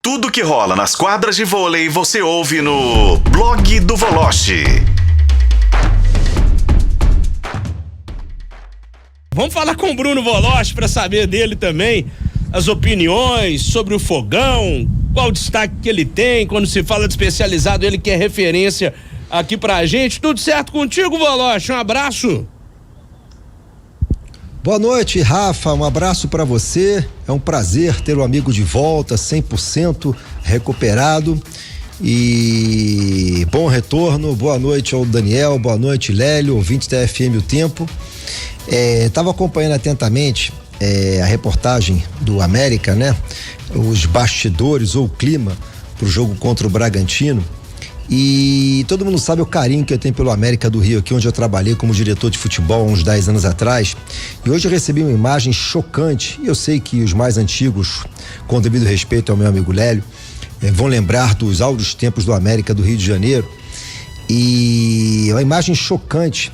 Tudo que rola nas quadras de vôlei você ouve no Blog do Voloche. Vamos falar com o Bruno Voloche para saber dele também as opiniões sobre o fogão, qual o destaque que ele tem quando se fala de especializado, ele que é referência aqui pra gente. Tudo certo contigo, Voloche? Um abraço. Boa noite, Rafa, um abraço para você. É um prazer ter o amigo de volta, 100% recuperado e bom retorno. Boa noite ao Daniel, boa noite, Lélio, ouvinte da FM O Tempo. Estava acompanhando atentamente a reportagem do América, né? Os bastidores ou o clima pro jogo contra o Bragantino. E todo mundo sabe o carinho que eu tenho pelo América do Rio, aqui onde eu trabalhei como diretor de futebol há uns 10 anos atrás. E hoje eu recebi uma imagem chocante, e eu sei que os mais antigos, com devido respeito ao meu amigo Lélio, vão lembrar dos áureos tempos do América do Rio de Janeiro. E uma imagem chocante.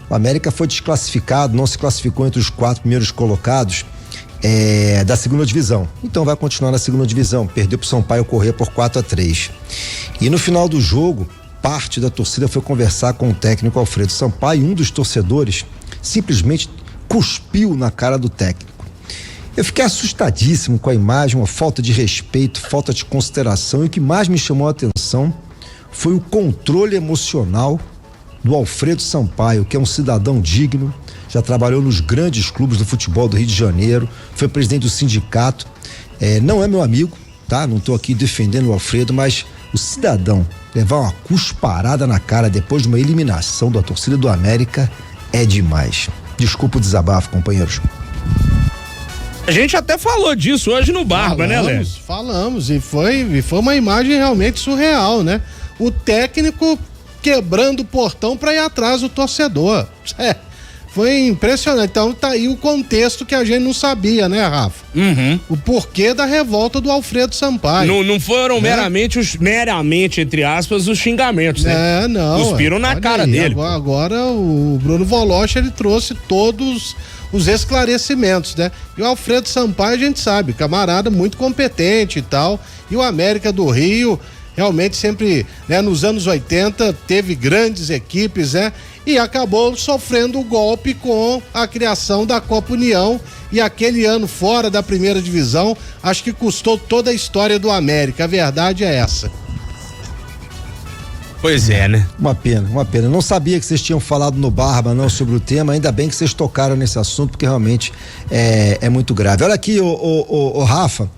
O América foi desclassificado, não se classificou entre os 4 primeiros colocados da segunda divisão. Então vai continuar na segunda divisão. Perdeu pro Sampaio Corrêa por 4-3. E no final do jogo, parte da torcida foi conversar com o técnico Alfredo Sampaio, e um dos torcedores simplesmente cuspiu na cara do técnico. Eu fiquei assustadíssimo com a imagem, uma falta de respeito, falta de consideração, e o que mais me chamou a atenção foi o controle emocional do Alfredo Sampaio, que é um cidadão digno, já trabalhou nos grandes clubes do futebol do Rio de Janeiro, foi presidente do sindicato, não é meu amigo, tá? Não estou aqui defendendo o Alfredo, mas o cidadão levar uma cusparada na cara depois de uma eliminação da torcida do América é demais. Desculpa o desabafo, companheiros. A gente até falou disso hoje no Barba, né, Léo? Falamos, e foi uma imagem realmente surreal, né? O técnico quebrando o portão para ir atrás do torcedor. Foi impressionante. Então tá aí o contexto que a gente não sabia, né, Rafa? Uhum. O porquê da revolta do Alfredo Sampaio. Não foram meramente, entre aspas, os xingamentos, né? Não. Cuspiram na cara dele. Agora o Bruno Voloche, ele trouxe todos os esclarecimentos, né? E o Alfredo Sampaio, a gente sabe, camarada muito competente e tal. E o América do Rio realmente sempre, né, nos anos 80 teve grandes equipes, né? E acabou sofrendo o golpe com a criação da Copa União, e aquele ano fora da primeira divisão, acho que custou toda a história do América. A verdade é essa. Pois é, né? Uma pena. Não sabia que vocês tinham falado no Barba, não, sobre o tema. Ainda bem que vocês tocaram nesse assunto, porque realmente é muito grave. Olha aqui, o Rafa.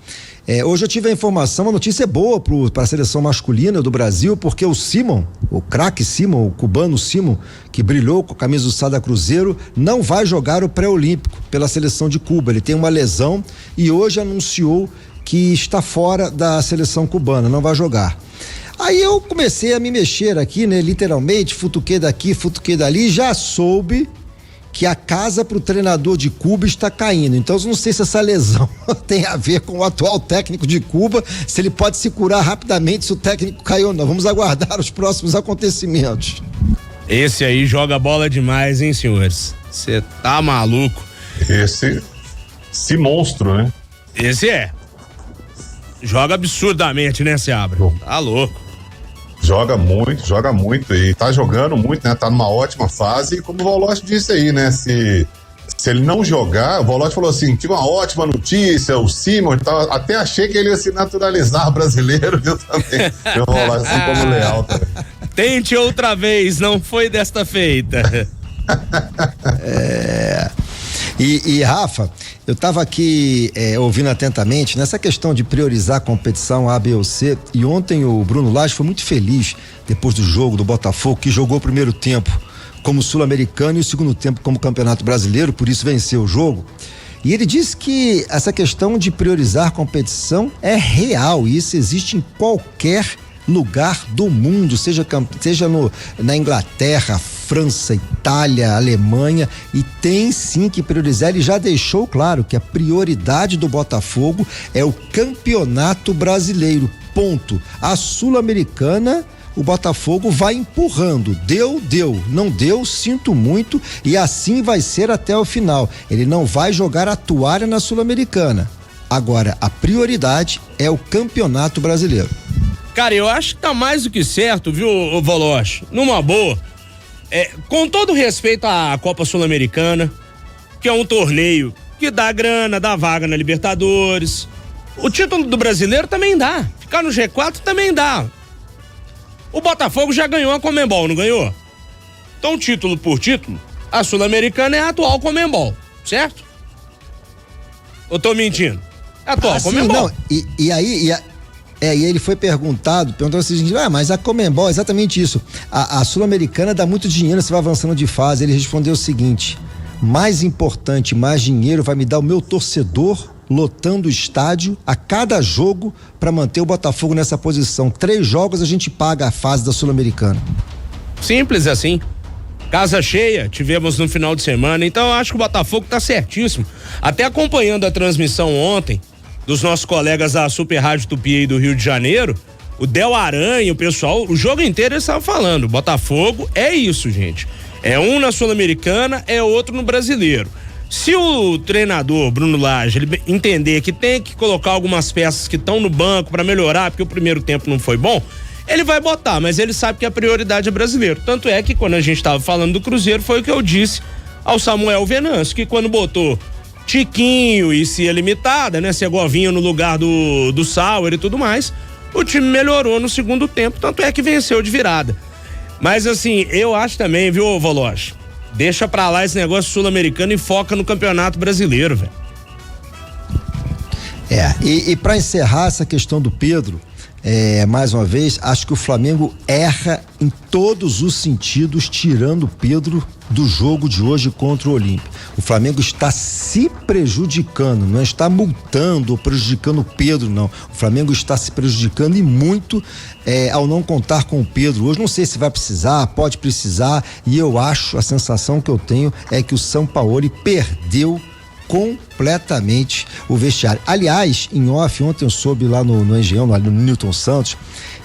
Hoje eu tive a informação, a notícia é boa para a seleção masculina do Brasil, porque o Simon, o craque Simon, o cubano Simon, que brilhou com a camisa do Sada Cruzeiro, não vai jogar o pré-olímpico pela seleção de Cuba. Ele tem uma lesão e hoje anunciou que está fora da seleção cubana, não vai jogar. Aí eu comecei a me mexer aqui, né? Literalmente, futuquei daqui, futuquei dali, já soube que a casa pro treinador de Cuba está caindo. Então eu não sei se essa lesão tem a ver com o atual técnico de Cuba, se ele pode se curar rapidamente, se o técnico caiu ou não. Vamos aguardar os próximos acontecimentos. Esse aí joga bola demais, hein, senhores? Você tá maluco. Esse monstro, né? Esse joga absurdamente, né, Seabra? Tá louco. Joga muito e tá jogando muito, né? Tá numa ótima fase, e como o Voloche disse aí, né? Se ele não jogar, o Voloche falou assim, tive uma ótima notícia, o Simon e tal, até achei que ele ia se naturalizar brasileiro, viu, também. O Voloche, assim como o Leal também. Tente outra vez, não foi desta feita. E Rafa, eu estava aqui ouvindo atentamente nessa questão de priorizar a competição A, B ou C, e ontem o Bruno Lage foi muito feliz depois do jogo do Botafogo, que jogou o primeiro tempo como sul-americano e o segundo tempo como campeonato brasileiro, por isso venceu o jogo. E ele disse que essa questão de priorizar a competição é real, e isso existe em qualquer lugar do mundo, seja na Inglaterra, França, Itália, Alemanha, e tem sim que priorizar. Ele já deixou claro que a prioridade do Botafogo é o campeonato brasileiro, ponto. A Sul-Americana, o Botafogo vai empurrando, deu, não deu, sinto muito, e assim vai ser até o final. Ele não vai jogar a toalha na Sul-Americana. Agora, a prioridade é o Campeonato Brasileiro. Cara, eu acho que tá mais do que certo, viu, Voloche? Numa boa. Com todo respeito à Copa Sul-Americana, que é um torneio que dá grana, dá vaga na Libertadores. O título do Brasileiro também dá. Ficar no G4 também dá. O Botafogo já ganhou a Conmebol, não ganhou? Então, título por título, a Sul-Americana é a atual Conmebol, certo? Ou tô mentindo? É a atual Conmebol. Não, e aí ele foi perguntou o seguinte, mas a Conmebol é exatamente isso. A Sul-Americana dá muito dinheiro, você vai avançando de fase. Ele respondeu o seguinte: mais importante, mais dinheiro vai me dar o meu torcedor lotando o estádio a cada jogo para manter o Botafogo nessa posição. 3 jogos a gente paga a fase da Sul-Americana. Simples assim. Casa cheia, tivemos no final de semana, então eu acho que o Botafogo tá certíssimo. Até acompanhando a transmissão ontem dos nossos colegas da Super Rádio Tupi aí do Rio de Janeiro, o Del Aranha, o pessoal, o jogo inteiro eles estavam falando, Botafogo é isso, gente. É um na Sul-Americana, é outro no Brasileiro. Se o treinador Bruno Lage ele entender que tem que colocar algumas peças que estão no banco para melhorar, porque o primeiro tempo não foi bom, ele vai botar, mas ele sabe que a prioridade é brasileiro. Tanto é que quando a gente estava falando do Cruzeiro, foi o que eu disse ao Samuel Venâncio, que quando botou Tiquinho e Cia Limitada, né, Segovinha no lugar do Sauer e tudo mais, o time melhorou no segundo tempo, tanto é que venceu de virada. Mas assim, eu acho também, viu, Voloche? Deixa pra lá esse negócio sul-americano e foca no Campeonato Brasileiro, velho. E pra encerrar essa questão do Pedro, mais uma vez, acho que o Flamengo erra em todos os sentidos, tirando o Pedro do jogo de hoje contra o Olímpia. O Flamengo está se prejudicando, não está multando ou prejudicando o Pedro, não. O Flamengo está se prejudicando e muito ao não contar com o Pedro. Hoje não sei se vai precisar, pode precisar, e eu acho, a sensação que eu tenho é que o Sampaoli perdeu completamente o vestiário. Aliás, em off, ontem eu soube lá no Engenhão, no Newton Santos,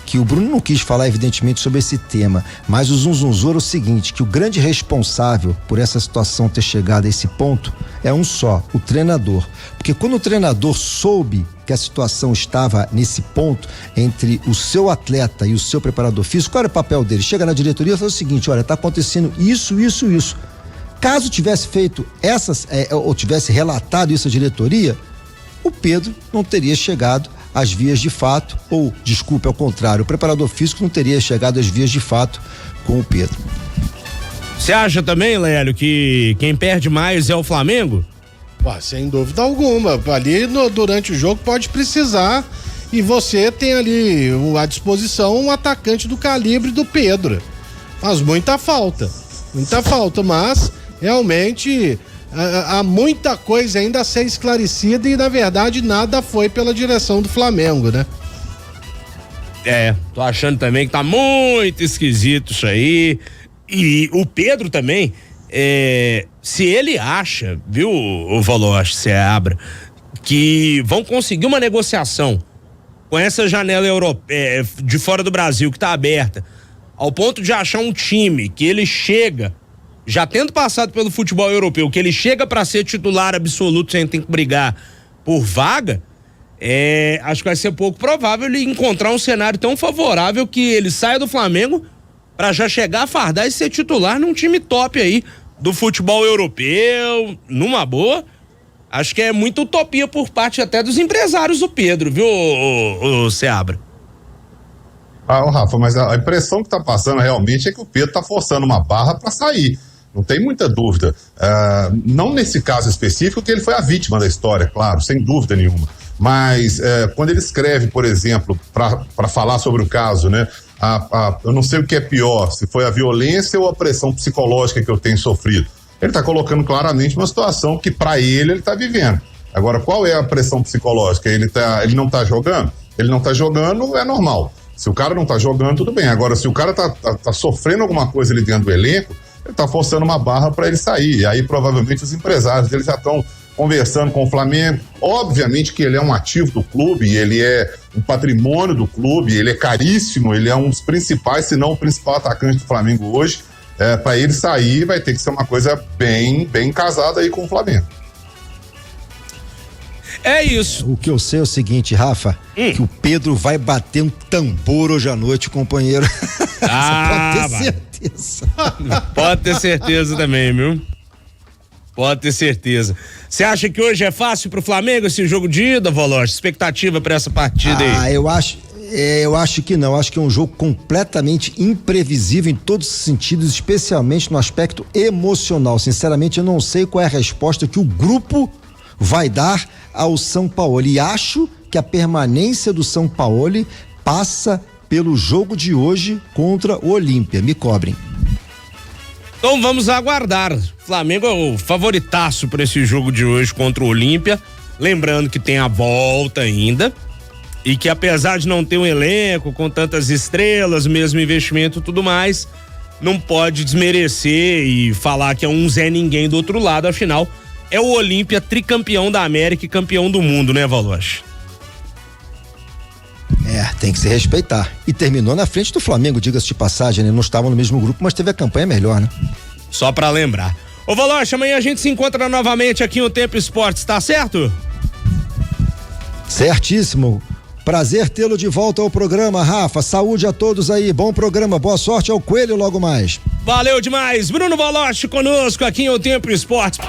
que o Bruno não quis falar evidentemente sobre esse tema, mas o Zunzunzou era o seguinte, que o grande responsável por essa situação ter chegado a esse ponto é um só, o treinador. Porque quando o treinador soube que a situação estava nesse ponto entre o seu atleta e o seu preparador físico, qual era o papel dele? Chega na diretoria e fala o seguinte, olha, tá acontecendo isso. Caso tivesse feito ou tivesse relatado isso à diretoria, o Pedro não teria chegado às vias de fato, ou, desculpe, ao contrário, o preparador físico não teria chegado às vias de fato com o Pedro. Você acha também, Lélio, que quem perde mais é o Flamengo? Sem dúvida alguma. Ali durante o jogo pode precisar, e você tem ali à disposição um atacante do calibre do Pedro. Faz muita falta, mas realmente há muita coisa ainda a ser esclarecida e na verdade nada foi pela direção do Flamengo, né? Tô achando também que tá muito esquisito isso aí. E o Pedro também, se ele acha, viu, o Voloche, Seabra, que vão conseguir uma negociação com essa janela europeia de fora do Brasil que tá aberta, ao ponto de achar um time que ele chega, já tendo passado pelo futebol europeu, que ele chega para ser titular absoluto sem ter que brigar por vaga, acho que vai ser pouco provável ele encontrar um cenário tão favorável que ele saia do Flamengo para já chegar a fardar e ser titular num time top aí do futebol europeu, numa boa. Acho que é muita utopia por parte até dos empresários do Pedro, viu, o Seabra? Rafa, mas a impressão que tá passando realmente é que o Pedro tá forçando uma barra para sair. Não tem muita dúvida. Não nesse caso específico, que ele foi a vítima da história, claro, sem dúvida nenhuma. Mas quando ele escreve, por exemplo, para falar sobre o caso, né? Eu não sei o que é pior, se foi a violência ou a pressão psicológica que eu tenho sofrido. Ele está colocando claramente uma situação que para ele está vivendo. Agora, qual é a pressão psicológica? Ele não está jogando? Ele não está jogando, é normal. Se o cara não tá jogando, tudo bem. Agora, se o cara tá sofrendo alguma coisa ali dentro do elenco, ele tá forçando uma barra para ele sair. E aí, provavelmente, os empresários dele já estão conversando com o Flamengo. Obviamente que ele é um ativo do clube, ele é um patrimônio do clube, ele é caríssimo, ele é um dos principais, se não o principal atacante do Flamengo hoje. Para ele sair, vai ter que ser uma coisa bem casada aí com o Flamengo. É isso. O que eu sei é o seguinte, Rafa, que o Pedro vai bater um tambor hoje à noite, companheiro. Ah, Pode ter certeza. Pode ter certeza também, viu? Pode ter certeza. Você acha que hoje é fácil pro Flamengo esse jogo de ida, Voloche? Expectativa pra essa partida aí? Eu acho que não. Acho que é um jogo completamente imprevisível em todos os sentidos, especialmente no aspecto emocional. Sinceramente, eu não sei qual é a resposta que o grupo vai dar ao São Paulo. E acho que a permanência do São Paulo passa pelo jogo de hoje contra o Olímpia. Me cobrem. Então vamos aguardar. Flamengo é o favoritaço para esse jogo de hoje contra o Olímpia. Lembrando que tem a volta ainda. E que apesar de não ter um elenco com tantas estrelas, mesmo investimento e tudo mais, não pode desmerecer e falar que é um Zé Ninguém do outro lado. Afinal, é o Olímpia tricampeão da América e campeão do mundo, né, Voloche? Tem que se respeitar. E terminou na frente do Flamengo, diga-se de passagem, né? Não estavam no mesmo grupo, mas teve a campanha melhor, né? Só pra lembrar. Ô Voloche, amanhã a gente se encontra novamente aqui no Tempo Esportes, tá certo? Certíssimo. Prazer tê-lo de volta ao programa, Rafa. Saúde a todos aí. Bom programa. Boa sorte ao Coelho logo mais. Valeu demais. Bruno Voloche conosco aqui no Tempo Esportes.